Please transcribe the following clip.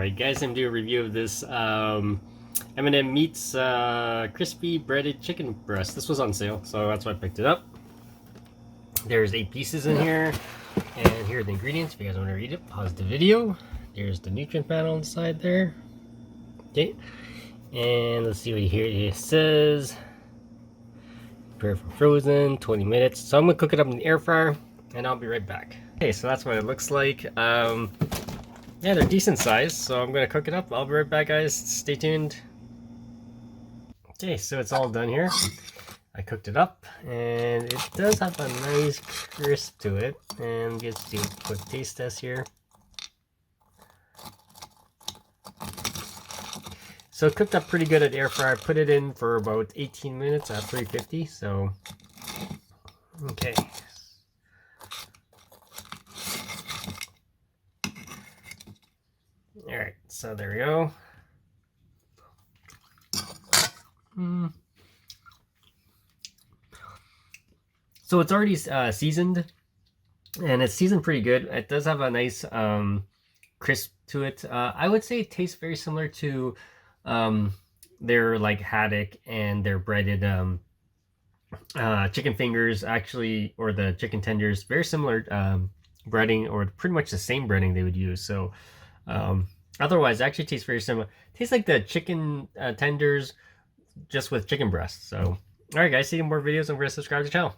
Alright guys, I'm doing a review of this M&M Meats crispy breaded chicken breast. This was on sale, so that's why I picked it up. There's 8 pieces in here, and here are the ingredients. If you guys want to read it, pause the video. There's the nutrient panel on the side there. Okay, and let's see what here it says. Prepare for frozen, 20 minutes. So I'm gonna cook it up in the air fryer, and I'll be right back. Okay, so that's what it looks like. Yeah, they're decent size, so I'm gonna cook it up. I'll be right back, guys. Stay tuned. Okay, so it's all done here. I cooked it up, and it does have a nice crisp to it. And let's do a quick taste test here. So it cooked up pretty good at air fryer. I put it in for about 18 minutes at 350. So, okay. Alright, so there we go. So it's already seasoned, and it's seasoned pretty good. It does have a nice crisp to it. I would say it tastes very similar to their like haddock and their breaded chicken fingers, actually, or the chicken tenders. Very similar breading, or pretty much the same breading they would use. So otherwise, it actually tastes very similar. Tastes like the chicken tenders, just with chicken breasts. So, all right, guys, see more videos, and we're gonna subscribe to the channel.